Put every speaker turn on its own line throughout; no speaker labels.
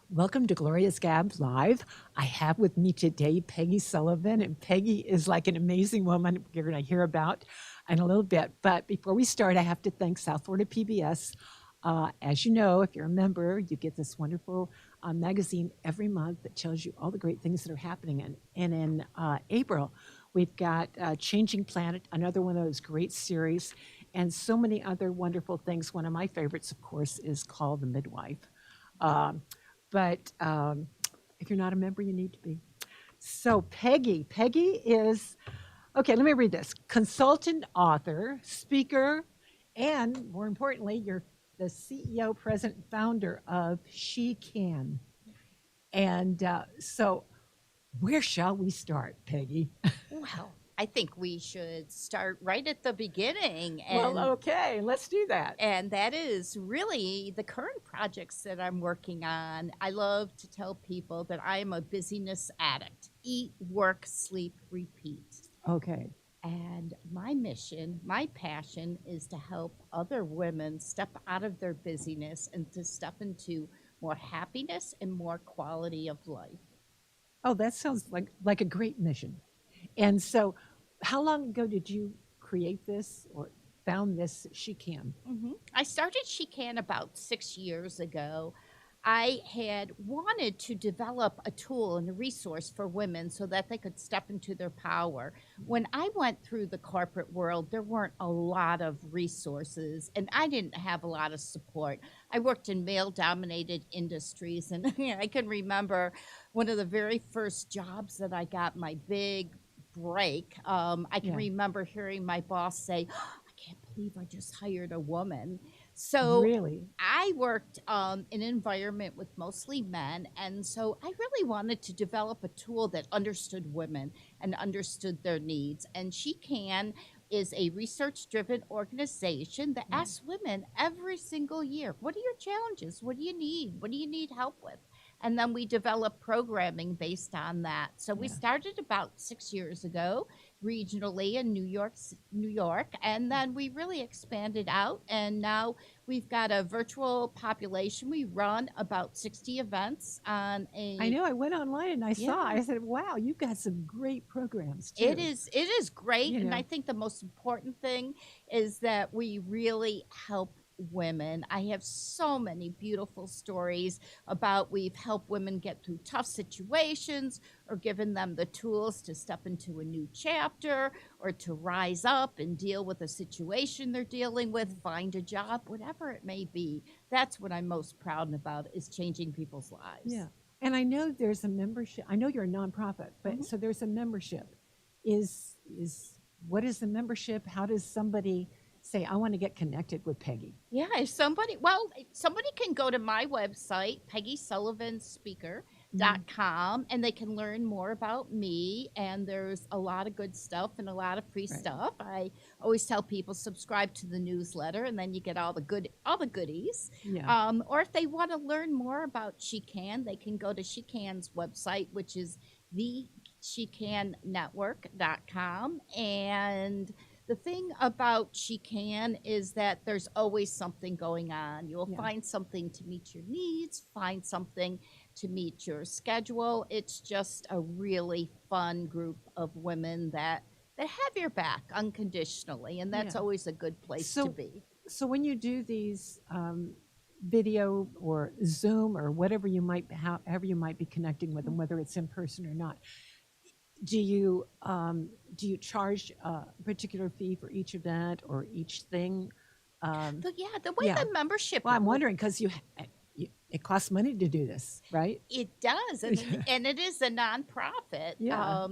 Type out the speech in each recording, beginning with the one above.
Welcome to Gloria's Gab Live. I have with me today Peggy Sullivan, and Peggy is like an amazing woman you're going to hear about in a little bit. But before we start, I have to thank South Florida PBS. As you know, if you're a member, you get this wonderful magazine every month that tells you all the great things that are happening. And in April, we've got Changing Planet, another one of those great series, and so many other wonderful things. One of my favorites, of course, is called The Midwife. But if you're not a member, you need to be. So Peggy is, okay, let me read this. Consultant, author, speaker, and more importantly, you're the CEO, president, founder of SheCAN. And so where shall we start, Peggy?
Well, I think we should start right at the beginning.
Well, okay, let's do that.
And that is really the current projects that I'm working on. I love to tell people that I am a busyness addict. Eat, work, sleep, repeat.
Okay.
And my mission, my passion is to help other women step out of their busyness and to step into more happiness and more quality of life.
Oh, that sounds like a great mission. And so, how long ago did you create this or found this SheCAN?
I started SheCAN about 6 years ago. I had wanted to develop a tool and a resource for women so that they could step into their power. When I went through the corporate world, there weren't a lot of resources, and I didn't have a lot of support. I worked in male dominated industries, and I can remember one of the very first jobs that I got, my big break. I can
Yeah.
remember hearing my boss say, I can't believe I just hired a woman. So
Really?
I worked in an environment with mostly men, and so I really wanted to develop a tool that understood women and understood their needs. And SheCAN is a research-driven organization that
Yeah.
asks women every single year, what are your challenges? What do you need? What do you need help with? And then we develop programming based on that. So we
Yeah.
started about 6 years ago regionally in New York, and then we really expanded out, and now we've got a virtual population. We run about 60 events on
I
a
know. I went online and I saw.
yeah.
I said, "Wow, you've got some great programs
It
too."
is great,
You
and I
know.
think the most important thing is that we really help women. I have so many beautiful stories about we've helped women get through tough situations or given them the tools to step into a new chapter or to rise up and deal with a situation they're dealing with, find a job, whatever it may be. That's what I'm most proud about is changing people's
Yeah.
lives.
And I know there's a membership. I know you're a nonprofit, but
Mhm.
so there's a membership. Is what is the membership? How does somebody say, "I want to get connected with Peggy"?
Yeah, if somebody can go to my website,
Mm.
PeggySullivanSpeaker.com, and they can learn more about me. And there's a lot of good stuff and a lot of free
Right.
stuff. I always tell people subscribe to the newsletter, and then you get all the goodies.
Yeah.
Or if they want to learn more about SheCAN, they can go to SheCAN's website, which is the SheCANNetwork.com. And the thing about SheCAN is that there's always something going on. You'll
Yeah.
find something to meet your needs, find something to meet your schedule. It's just a really fun group of women that have your back unconditionally, and that's
Yeah.
always a good place to
So
be.
so when you do these video or Zoom or whatever however you might be connecting with them, whether it's in person or not, do you charge a particular fee for each event or each thing? Um,
The way
yeah.
the membership
Well, I'm wondering because it costs money to do this, right?
It does, and it is a nonprofit.
Yeah.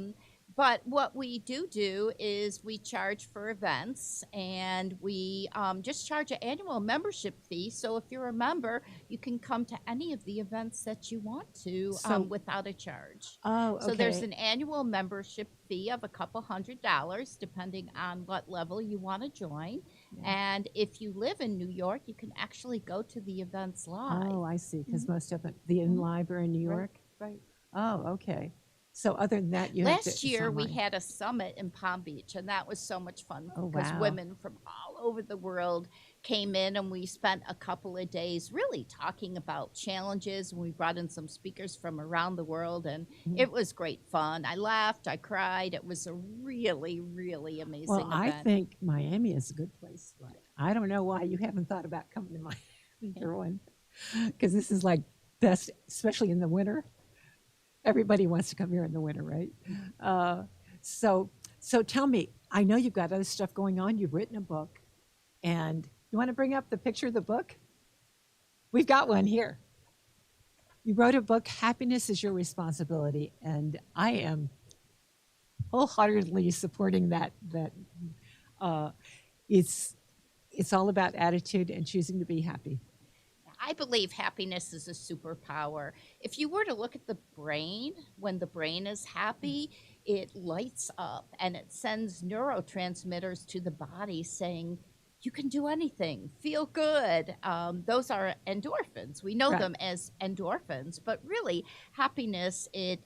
But what we do is we charge for events, and we just charge an annual membership fee. So if you're a member, you can come to any of the events that you want to
So,
without a charge.
oh,
So there's
okay.
an annual membership fee of a couple $100, depending on what level you want to join.
Yeah.
And if you live in New York, you can actually go to the events live.
Oh, I see. Because
Mhm.
most of the in
Mhm.
live are in New
Right,
York.
right.
Oh, okay. So other than that, you have to.
Last
It's
year, we
online.
had a summit in Palm Beach, and that was so much fun
Oh,
because
wow.
women from all over the world came in and we spent a couple of days really talking about challenges. And we brought in some speakers from around the world, and
Mhm.
it was great fun. I laughed, I cried. It was a really, really
Well,
amazing
I
event.
think Miami is a good place, but I don't know why you haven't thought about coming to Miami, Gerwin, because this is like best, especially in the winter. Everybody wants to come here in the winter, right? Uh, so, so tell me, I know you've got other stuff going on. You've written a book, and you want to bring up the picture of the book? We've got one here. You wrote a book, Happiness is Your Responsibility, and I am wholeheartedly supporting that. Uh, it's it's all about attitude and choosing to be happy.
I believe happiness is a superpower. If you were to look at the brain, when the brain is happy, it lights up and it sends neurotransmitters to the body saying, you can do anything, feel good. Those are endorphins. We know
Right.
them as endorphins, but really, happiness, it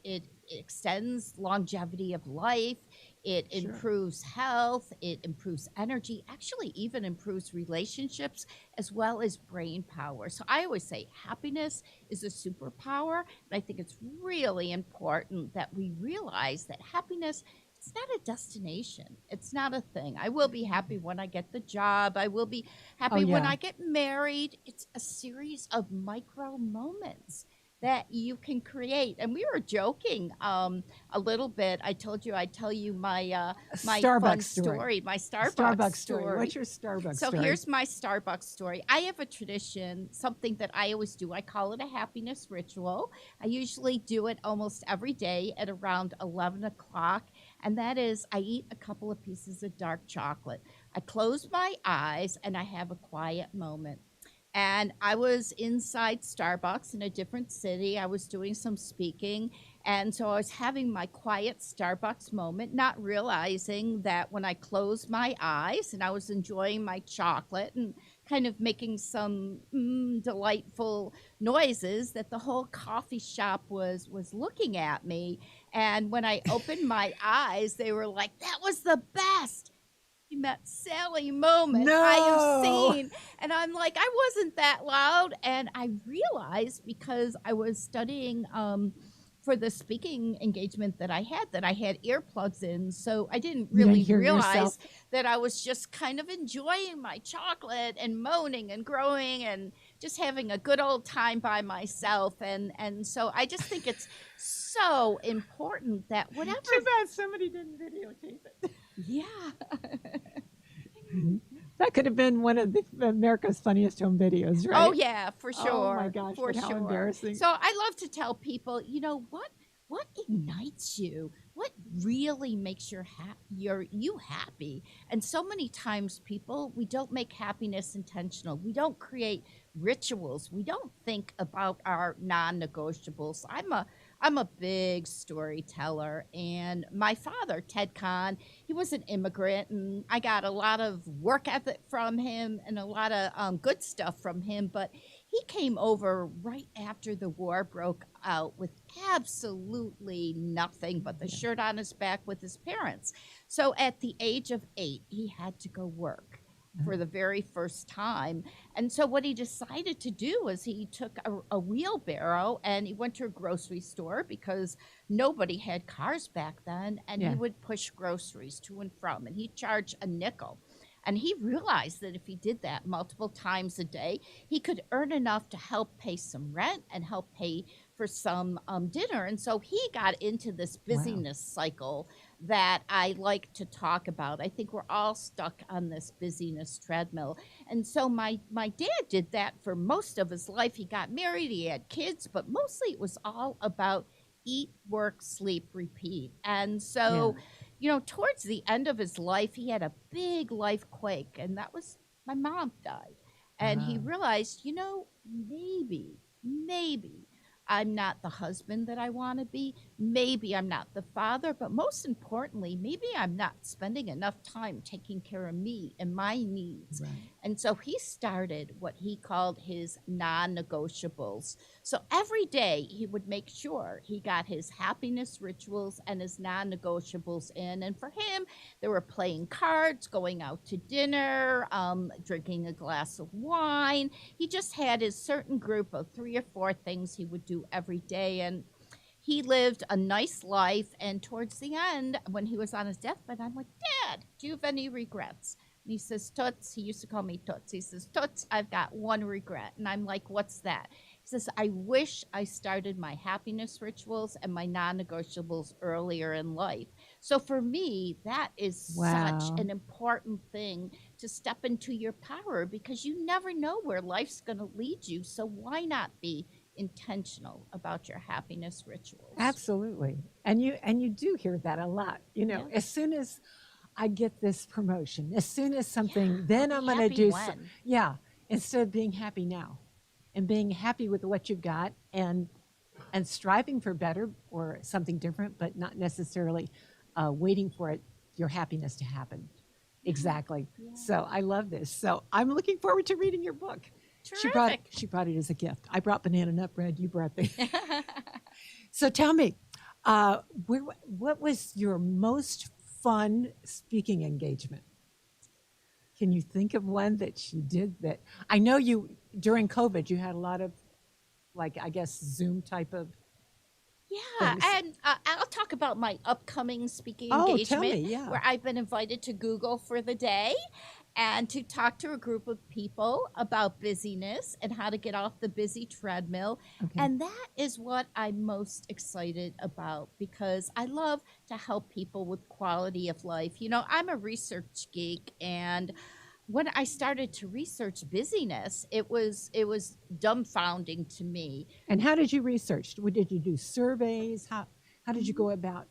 extends longevity of life. It
Sure.
improves health. It improves energy, actually, even improves relationships as well as brain power. So I always say happiness is a superpower. And I think it's really important that we realize that happiness, it's not a destination. It's not a thing. I will be happy when I get the job. I will be happy when
yeah.
I get married. It's a series of micro moments that you can create. And we were joking a little bit. I told you I'd tell you my my fun
Starbucks story.
story, my Starbucks,
Starbucks story.
story.
What's your Starbucks
So
story?
here's my Starbucks story. I have a tradition, something that I always do. I call it a happiness ritual. I usually do it almost every day at around 11 o'clock. And that is, I eat a couple of pieces of dark chocolate. I close my eyes and I have a quiet moment. And I was inside Starbucks in a different city. I was doing some speaking. And so I was having my quiet Starbucks moment, not realizing that when I closed my eyes and I was enjoying my chocolate and kind of making some delightful noises, that the whole coffee shop was looking at me. And when I opened my eyes, they were like, that was the best. Met Sally moment I have
No.
seen. And I'm like, I wasn't that loud. And I realized because I was studying for the speaking engagement that I had earplugs in. So I didn't
You didn't
really
hear
realize
yourself?
that I was just kind of enjoying my chocolate and moaning and growing and just having a good old time by myself. And so I just think it's so important that whatever.
Too bad somebody didn't videotape it.
Yeah.
That could have been one of America's funniest home videos, right?
Oh yeah, for sure.
Oh my gosh,
for
but how
sure.
embarrassing.
So I love to tell people, you know what ignites you? What really makes you happy? And so many times people, we don't make happiness intentional. We don't create rituals. We don't think about our non-negotiables. I'm a big storyteller, and my father, Ted Kahn, he was an immigrant, and I got a lot of work ethic from him and a lot of good stuff from him. But he came over right after the war broke out with absolutely nothing but the shirt on his back with his parents. So at the age of 8, he had to go work for the very first time. And so what he decided to do was he took a wheelbarrow and he went to a grocery store because nobody had cars back then, and he would push groceries to and from, and he'd charge a nickel. And he realized that if he did that multiple times a day, he could earn enough to help pay some rent and help pay for some dinner. And so he got into this busyness cycle that I like to talk about. I think we're all stuck on this busyness treadmill. And so my dad did that for most of his life. He got married, he had kids, but mostly it was all about eat, work, sleep, repeat. And so, you know, towards the end of his life, he had a big life quake, and that was my mom died. And he realized, you know, maybe I'm not the husband that I want to be. Maybe I'm not the father, but most importantly, maybe I'm not spending enough time taking care of me and my needs.
Right.
And so he started what he called his non negotiables. So every day he would make sure he got his happiness rituals and his non negotiables in. And for him, they were playing cards, going out to dinner, drinking a glass of wine. He just had his certain group of 3 or 4 things he would do every day. And he lived a nice life. And towards the end, when he was on his deathbed, I'm like, Dad, do you have any regrets? And he says, Toots, he used to call me Toots. He says, Toots, I've got one regret. And I'm like, what's that? He says, I wish I started my happiness rituals and my non negotiables earlier in life. So for me, that is such
Wow.
an important thing to step into your power because you never know where life's going to lead you. So why not be intentional about your happiness rituals?
Absolutely. And you do hear that a lot.
Yeah.
As soon as I get this promotion, as soon as
Yeah,
something,
I'll
then
be
I'm going to
happy
do
when.
yeah, instead of being happy now and being happy with what you've got and striving for better or something different, but not necessarily waiting for your happiness to happen.
Yeah,
Exactly.
yeah.
So I love this. So I'm looking forward to reading your book.
Terrific.
She brought it as a gift. I brought banana nut bread. You brought the. So tell me, what was your most fun speaking engagement? Can you think of one that you did that? I know you during COVID you had a lot of like I guess Zoom type of
Yeah,
things.
and I'll talk about my upcoming speaking
Oh, tell me,
engagement
yeah.
where I've been invited to Google for the day and to talk to a group of people about busyness and how to get off the busy treadmill.
Okay.
And that is what I'm most excited about because I love to help people with quality of life. I'm a research geek, and when I started to research busyness, it was dumbfounding to me.
And how did you research? Did you do surveys? How did you
Mhm.
go about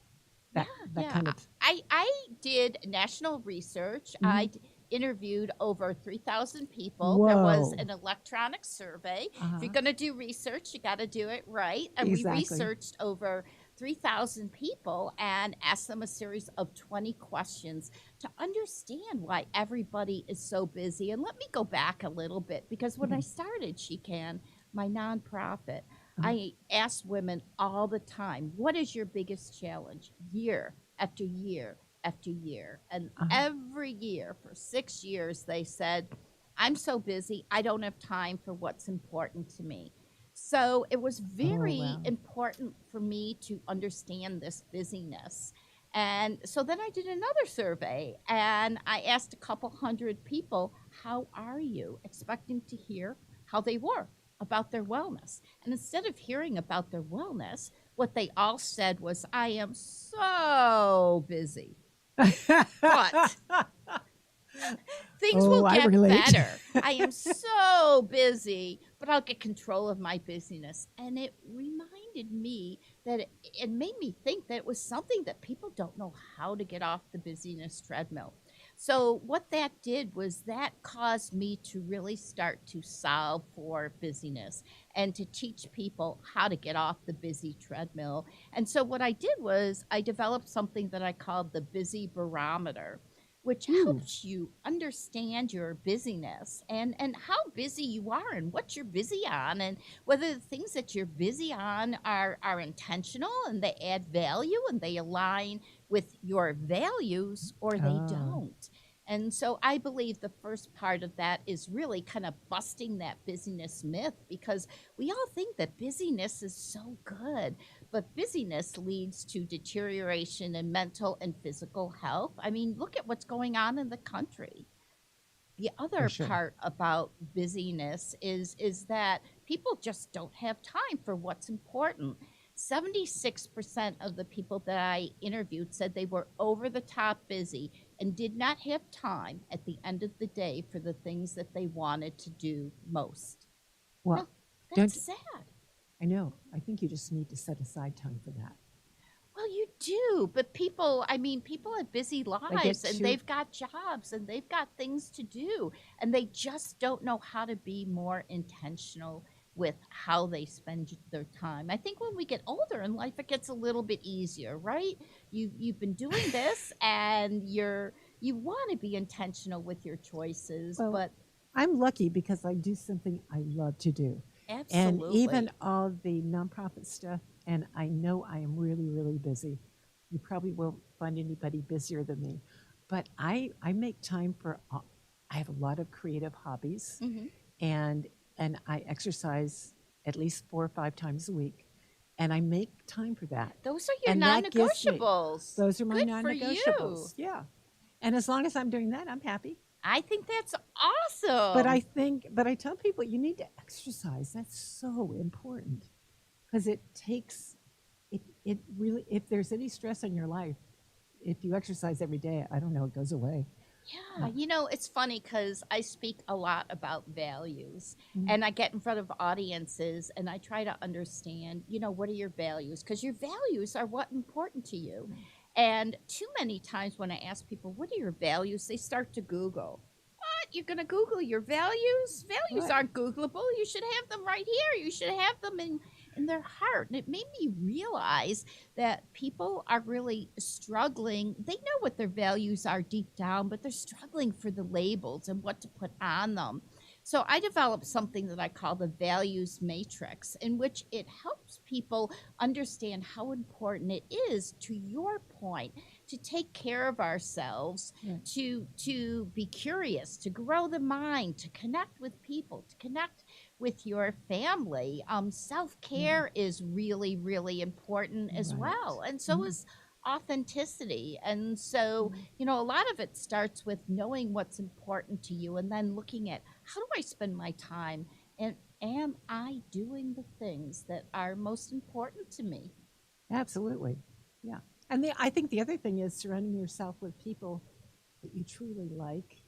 Yeah,
that
yeah.
kind of?
I did national research.
Mhm.
Interviewed over 3,000 people. There was
Whoa.
an electronic survey. If you're
Uh-huh.
going to do research, you got to do it right. And we
Exactly.
researched over 3,000 people and asked them a series of 20 questions to understand why everybody is so busy. And let me go back a little bit because when I
Okay.
started SheCAN, my nonprofit,
Uh-huh.
I ask women all the time, what is your biggest challenge? Year after year after year. And
Uh-huh.
every year for 6 years, they said, I'm so busy, I don't have time for what's important to me. So it was
Oh
very
wow.
important for me to understand this busyness. And so then I did another survey and I asked a couple hundred people, how are you? Expecting to hear how they were about their wellness. And instead of hearing about their wellness, what they all said was, I am so busy, but things
Oh,
will
I
get
relate.
better. I am so busy, but I'll get control of my busyness. And it reminded me that it made me think that it was something that people don't know how to get off the busyness treadmill. So, what that did was that caused me to really start to solve for busyness and to teach people how to get off the busy treadmill. And so, what I did was I developed something that I called the busy barometer, which
Ooh.
helps you understand your busyness and how busy you are and what you're busy on and whether the things that you're busy on are intentional and they add value and they align with your values or they
Ah,
don't. And so I believe the first part of that is really kind of busting that busyness myth because we all think that busyness is so good, but busyness leads to deterioration in mental and physical health. I mean, look at what's going on in the country. The
for
other
sure.
part about busyness is that people just don't have time for what's important. 76% of the people that I interviewed said they were over the top busy and did not have time at the end of the day for the things that they wanted to do most.
Well,
Now, that's
don't
sad.
I know. I think you just need to set aside time for that.
Well, you do, but people have busy
They get
lives and
too
they've got jobs and they've got things to do, and they just don't know how to be more intentional with how they spend their time. I think when we get older in life, it gets a little bit easier, right? You've been doing this, and you want to be intentional with your choices,
well,
but
I'm lucky because I do something I love to do. And even
Absolutely.
all the nonprofit stuff, and I know I am really, really busy. You probably won't find anybody busier than me. But I make time for, I have a lot of creative hobbies,
Hmm.
and I exercise at least 4 or 5 times a week, and I make time for that.
Those are your
And that gives me,
non-negotiables.
those are my
Good for you.
non-negotiables. Yeah. And as long as I'm doing that, I'm happy.
I think that's
But
awesome.
I tell people you need to exercise. That's so important because it takes, it really, if there's any stress in your life, if you exercise every day, I don't know, it goes away.
Yeah, it's funny because I speak a lot about values
Mm.
and I get in front of audiences and I try to understand, what are your values? Because your values are what important to you. And too many times when I ask people, what are your values? They start to Google. What? You're going to Google your values? Values
Right.
aren't Googleable. You should have them right here. You should have them in their heart. And it made me realize that people are really struggling. They know what their values are deep down, but they're struggling for the labels and what to put on them. So I developed something that I call the values matrix, in which it helps people understand how important it is, to your point, to take care of ourselves,
Yeah.
to be curious, to grow the mind, to connect with people, to connect with your family. Self
Yeah.
care is really, really important as
Right.
well. And so
Mhm.
is authenticity. And so,
Mhm.
a lot of it starts with knowing what's important to you and then looking at how do I spend my time? And am I doing the things that are most important to me?
Absolutely. Yeah. And I think the other thing is surrounding yourself with people that you truly like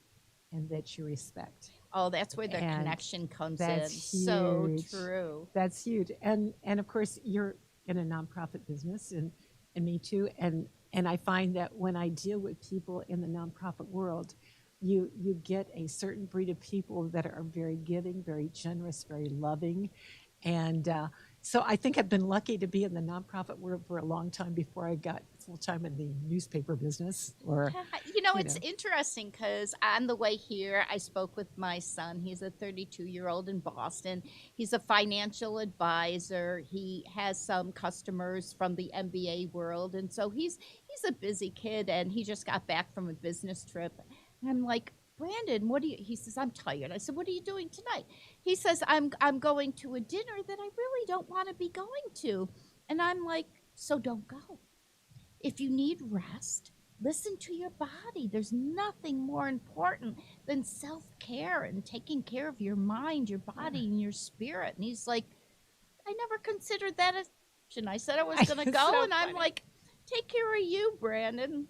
and that you respect.
Oh, that's where the
And
connection comes
that's
in. So
huge.
true.
That's huge. And of course you're in a nonprofit business, and me too. And I find that when I deal with people in the nonprofit world, you get a certain breed of people that are very giving, very generous, very loving, and so I think I've been lucky to be in the nonprofit world for a long time before I got full time in the newspaper business. Or,
Yeah,
you
it's
know,
interesting because on the way here, I spoke with my son. He's a 32-year-old in Boston. He's a financial advisor. He has some customers from the MBA world, and so he's a busy kid. And he just got back from a business trip. And I'm like, Brandon, what do you? He says, I'm tired. I said, what are you doing tonight? He says, I'm going to a dinner that I really don't want to be going to. And I'm like, so don't go. If you need rest, listen to your body. There's nothing more important than self care and taking care of your mind, your
yeah,
body, and your spirit. And he's like, I never considered that as an option. I said I was going to
it's
go,
so
and I'm
funny.
like, take care of you, Brandon.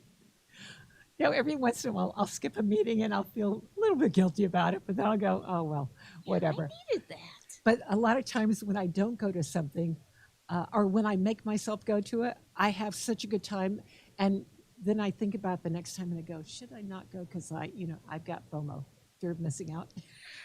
Every once in a while I'll skip a meeting and I'll feel a little bit guilty about it, but then I'll go, oh, well,
Yeah, I
whatever.
needed that.
But a lot of times when I don't go to something, or when I make myself go to it, I have such a good time. And then I think about the next time and I go, should I not go? Because I've got FOMO, fear of missing out.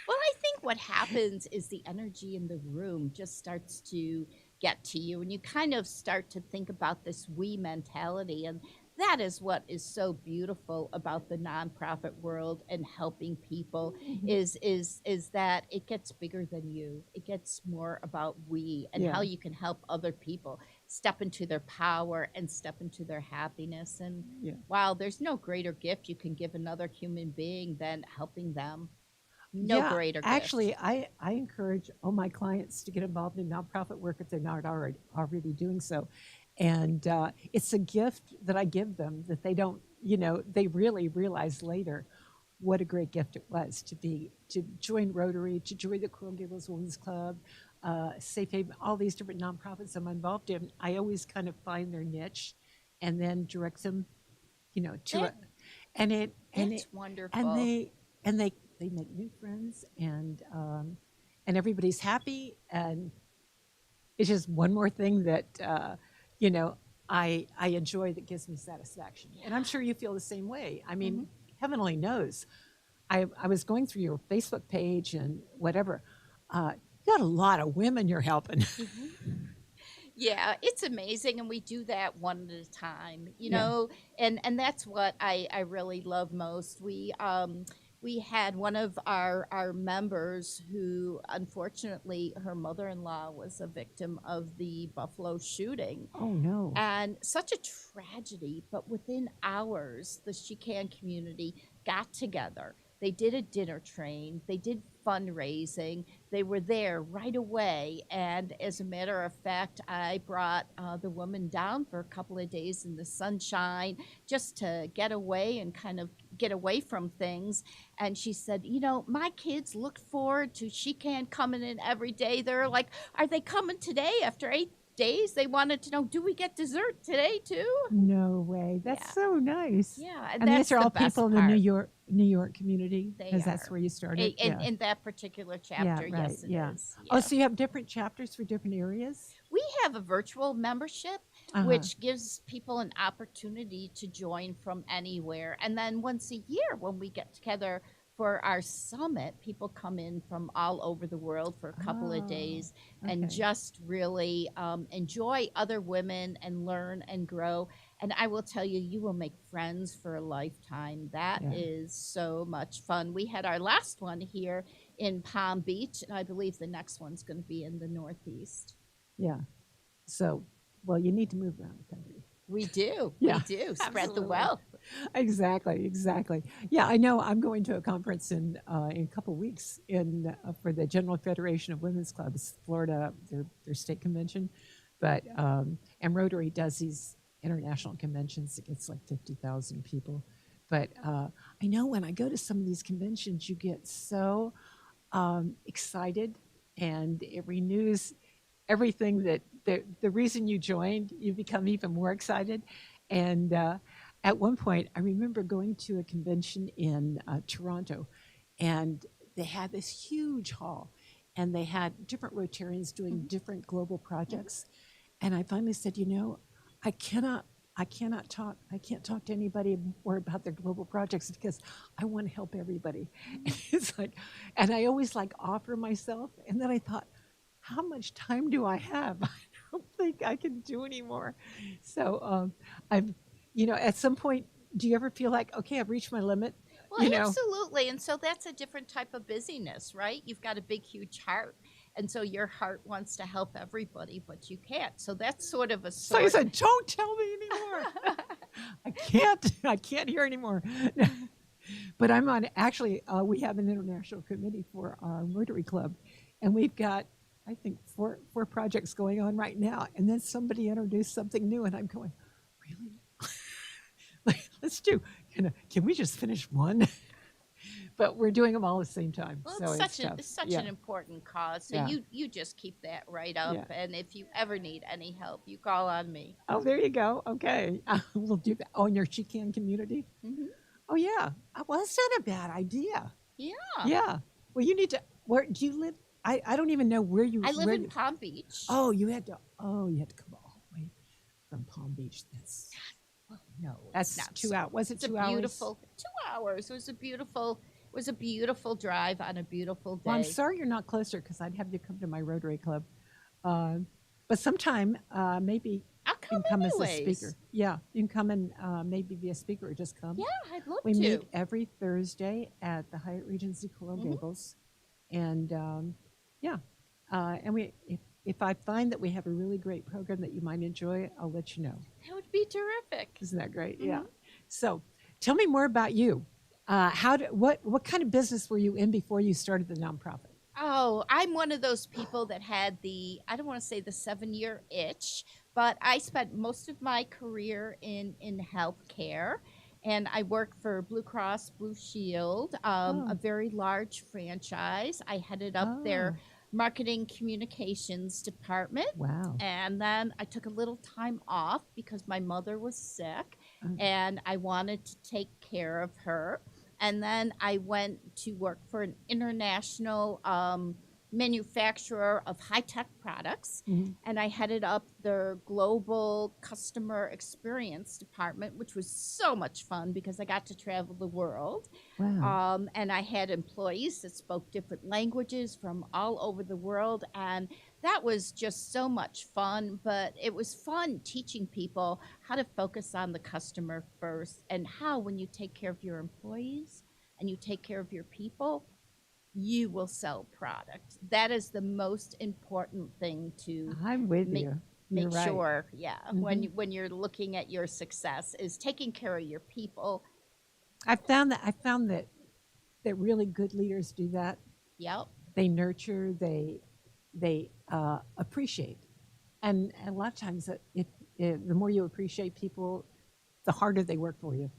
Well, I think what happens is the energy in the room just starts to get to you, and you kind of start to think about this we mentality. And that is what is so beautiful about the nonprofit world and helping people
Mhm.
is that it gets bigger than you. It gets more about we and how
Yeah,
you can help other people step into their power and step into their happiness. And
yeah.
wow, there's no greater gift you can give another human being than helping them. No
Yeah,
greater gift.
actually, I encourage all my clients to get involved in nonprofit work if they're not already doing so, and it's a gift that I give them that they don't, they really realize later what a great gift it was to join Rotary, to join the Coral Gables Women's Club, Safe Haven, all these different nonprofits I'm involved in. I always kind of find their niche, and then direct them, to
That
it, and it and it
that's
and
wonderful.
they make new friends, and everybody's happy, and it's just one more thing that you know I enjoy, that gives me satisfaction, and I'm
Yeah.
sure you feel the same way. I mean,
Hmm.
heaven only knows. I was going through your Facebook page and whatever. You got a lot of women you're helping.
Yeah, it's amazing, and we do that one at a time,
Yeah.
and that's what I really love most. we had one of our members who, unfortunately, her mother-in-law was a victim of the Buffalo shooting.
Oh, no.
And such a tragedy, but within hours, the SheCAN community got together. They did a dinner train, they did fundraising, they were there right away. And as a matter of fact, I brought the woman down for a couple of days in the sunshine just to get away and kind of get away from things. And she said, you know, my kids look forward to SheCAN coming in every day. They're like, are they coming today after 8 days? They wanted to know, do we get dessert today too?
No way. That's
Yeah.
so nice.
Yeah,
And these
that's
are
the
all
best
people in the
part.
New York community
They
because that's
are.
where you started.
In that particular chapter,
right.
yes, it
Yeah.
is.
Oh,
Yeah.
so you have different chapters for different areas?
We have a virtual membership,
Uh-huh.
which gives people an opportunity to join from anywhere. And then once a year, when we get together for our summit, people come in from all over the world for a couple of
Oh,
days and
okay.
just really enjoy other women and learn and grow. And I will tell you, you will make friends for a lifetime. That
Yeah.
is so much fun. We had our last one here in Palm Beach, and I believe the next one's going to be in the Northeast.
Yeah. So, well, you need to move around the country.
We do.
Yeah,
We do. Spread the
absolutely.
wealth.
Exactly. Yeah, I know. I'm going to a conference in a couple weeks for the General Federation of Women's Clubs, Florida, their state convention. But and Rotary does these international conventions. It gets like 50,000 people. But I know when I go to some of these conventions, you get so excited, and it renews everything that the reason you joined. You become even more excited. And at one point, I remember going to a convention in Toronto, and they had this huge hall, and they had different Rotarians doing different global projects. And I finally said, you know, I cannot talk. I can't talk to anybody more about their global projects because I want to help everybody. And it's like, and I always like offer myself. And then I thought, how much time do I have? I don't think I can do anymore. So at some point, do you ever feel like, okay, I've reached my limit?
Well, absolutely. And so that's a different type of busyness, right? You've got a big, huge heart. And so your heart wants to help everybody, but you can't. So that's sort of a
So you
sort.
said, don't tell me anymore. I can't hear anymore. But I'm on, actually, we have an international committee for our Rotary Club, and we've got, I think, four projects going on right now. And then somebody introduced something new, and I'm going, really? Like, let's do, can we just finish one? But we're doing them all at the same time.
Well,
So
it's
tough.
such
Yeah.
an important cause. So
Yeah.
you just keep that right up.
Yeah.
And if you ever need any help, you call on me.
Oh, there you go. Okay. We'll do that. Oh, in your SheCAN community?
Hmm.
Oh, yeah. Well, that's not a bad idea.
Yeah.
Yeah. Well, you need to, where do you live? I don't even know where you
I live
where
in
you-
Palm Beach.
Oh, you had to come all the way from Palm Beach.
No,
That's
not
2
so.
hours. Was it
It's a
2 hours?
beautiful 2 hours. It was a beautiful drive on a beautiful day.
Well, I'm sorry you're not closer because I'd have you come to my Rotary Club. But sometime, maybe
I'll
you can
come
come as a
anyways.
speaker. Yeah, you can come and maybe be a speaker or just come.
Yeah, I'd love
We
to.
meet every Thursday at the Hyatt Regency Coral
Mhm.
Gables, and and if I find that we have a really great program that you might enjoy, I'll let you know.
That would be terrific.
Isn't that great?
Mhm.
Yeah. So, tell me more about you. What kind of business were you in before you started the nonprofit?
Oh, I'm one of those people that had I don't want to say the 7-year itch, but I spent most of my career in healthcare. And I worked for Blue Cross Blue Shield,
Oh.
a very large franchise. I headed up their
Oh,
marketing communications department.
wow.
And then I took a little time off because my mother was sick
Uh,
and I wanted to take care of her. And then I went to work for an international manufacturer of high tech products.
mhm.
And I headed up their global customer experience department, which was so much fun because I got to travel the world.
Wow.
And I had employees that spoke different languages from all over the world. And that was just so much fun. But it was fun teaching people how to focus on the customer first and how, when you take care of your employees and you take care of your people, you will sell product. That is the most important thing to
I'm with
make
you. You're
make
right.
sure, yeah,
Mhm.
when you're looking at your success is taking care of your people.
I found that really good leaders do that.
Yep.
They nurture, they appreciate, and a lot of times if the more you appreciate people, the harder they work for you.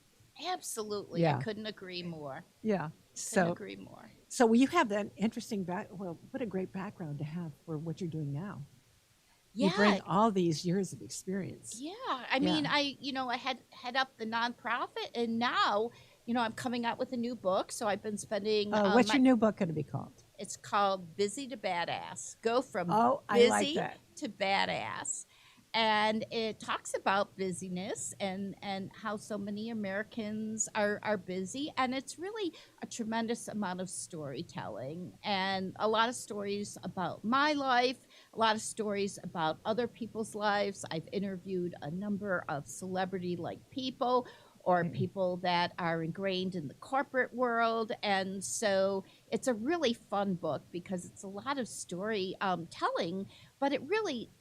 Absolutely. I
Yeah,
couldn't agree more.
yeah.
Couldn't
So
agree more.
so you have that interesting well, what a great background to have for what you're doing now. You
Yeah.
bring all these years of experience.
Yeah. I
Yeah.
mean, I had head up the nonprofit, and now, I'm coming out with a new book. So I've been spending
What's your new book going to be called?
it's called Busy to Badass. Go from
Oh, I like
busy
that.
to badass. And it talks about busyness and how so many Americans are busy. And it's really a tremendous amount of storytelling and a lot of stories about my life, a lot of stories about other people's lives. I've interviewed a number of celebrity like people or
Okay.
people that are ingrained in the corporate world. And so it's a really fun book because it's a lot of story telling, but it really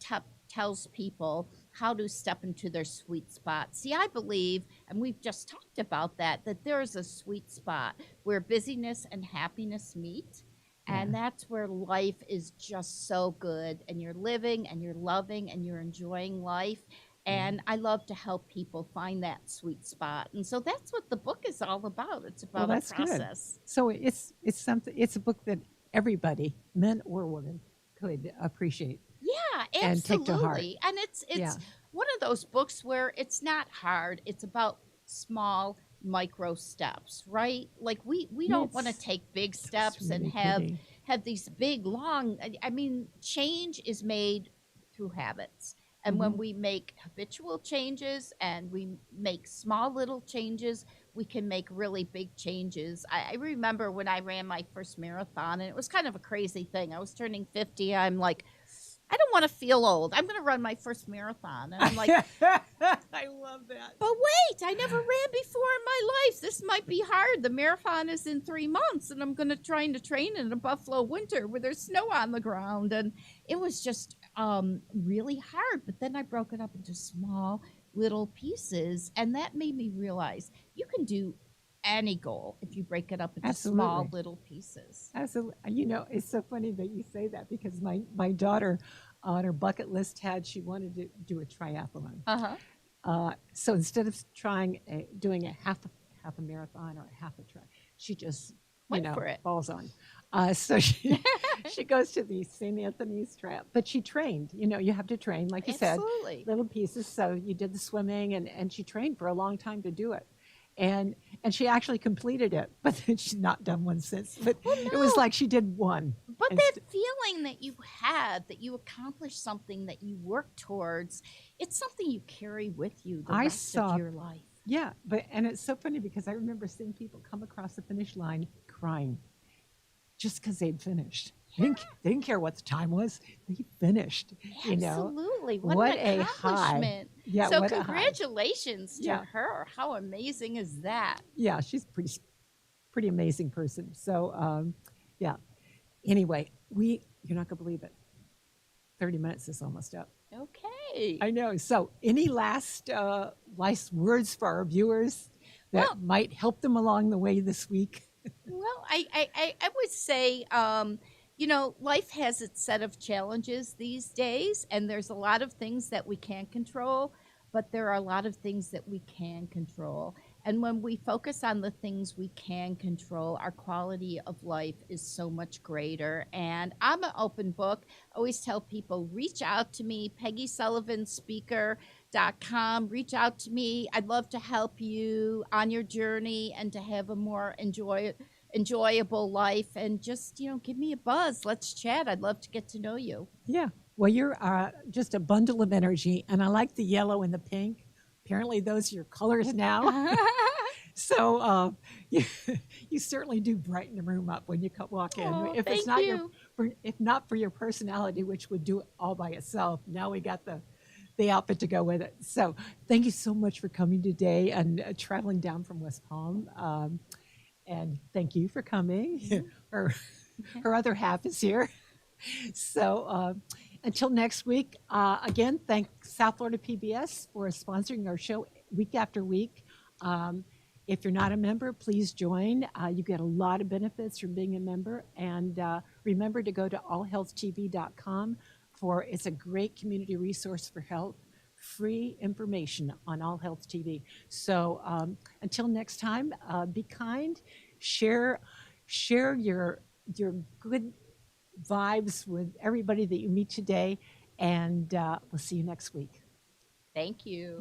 tells people how to step into their sweet spot. See, I believe, and we've just talked about that there's a sweet spot where busyness and happiness meet.
Yeah.
And that's where life is just so good, and you're living and you're loving and you're enjoying life. And I love to help people find that sweet spot. And so that's what the book is all about. It's
Well,
about a
that's good.
process.
So it's something. It's a book that everybody, men or women, could appreciate
Yeah,
and take to heart.
absolutely. And it's
Yeah.
one of those books where it's not hard. It's about small micro steps, right? Like we don't want to
It's
take big
it's
steps and
really pretty.
have these big long I mean, change is made through habits. And when
Hmm.
we make habitual changes and we make small little changes, we can make really big changes. I remember when I ran my first marathon, and it was kind of a crazy thing. I was turning 50. I'm like, I don't want to feel old. I'm going to run my first marathon. And I'm like,
I love that.
but wait, I never ran before in my life. This might be hard. The marathon is in 3 months, and I'm going to try to train in a Buffalo winter where there's snow on the ground. And it was just really hard. But then I broke it up into small little pieces, and that made me realize you can do any goal if you break it up into small
Absolutely.
little pieces.
Absolutely. It's so funny that you say that because my daughter on her bucket list had she wanted to do a triathlon.
Uh huh.
So instead of doing a half a marathon or a half a track, she just
Went for it.
falls on. So she goes to the St. Anthony's trail, but she trained. You have to train, like you said,
Absolutely.
little pieces. So you did the swimming, and she trained for a long time to do it. And she actually completed it, but then she's not done one since. But
Well,
it was
no.
like she did one.
But
And
that feeling that you had, that you accomplished something that you worked towards, it's something you carry with you the
I
rest
saw
of your life.
Yeah, and it's so funny because I remember seeing people come across the finish line crying just because they'd finished. They didn't care what the time was. They finished.
Absolutely. What
What
an
a high.
accomplishment.
Yeah,
So
what a high.
congratulations to
Yeah.
her. How amazing is that?
Yeah, she's pretty amazing person. So yeah. Anyway, you're not gonna believe it. 30 minutes is almost up.
Okay.
I know. So any last words for our viewers that
Well,
might help them along the way this week?
Well, I would say, life has its set of challenges these days, and there's a lot of things that we can't control, but there are a lot of things that we can control. And when we focus on the things we can control, our quality of life is so much greater. And I'm an open book. I always tell people, reach out to me, Peggy Sullivan Speaker.com. Reach out to me. I'd love to help you on your journey and to have a more enjoyable life. And just, give me a buzz. Let's chat. I'd love to get to know you.
Yeah. Well, you're just a bundle of energy, and I like the yellow and the pink. Apparently, those are your colors now. So you certainly do brighten the room up when you walk in.
Oh,
If it's
thank
not
you.
if not for your personality, which would do it all by itself, now we got the outfit to go with it. So thank you so much for coming today and traveling down from West Palm. And thank you for coming.
Mhm.
Her other half is here. So until next week, again, thank South Florida PBS for sponsoring our show week after week. Um, if you're not a member, please join. You get a lot of benefits from being a member. And remember to go to allhealthtv.com for it's a great community resource for health, free information on All Health TV. So until next time, be kind, share your good vibes with everybody that you meet today, and we'll see you next week.
Thank you.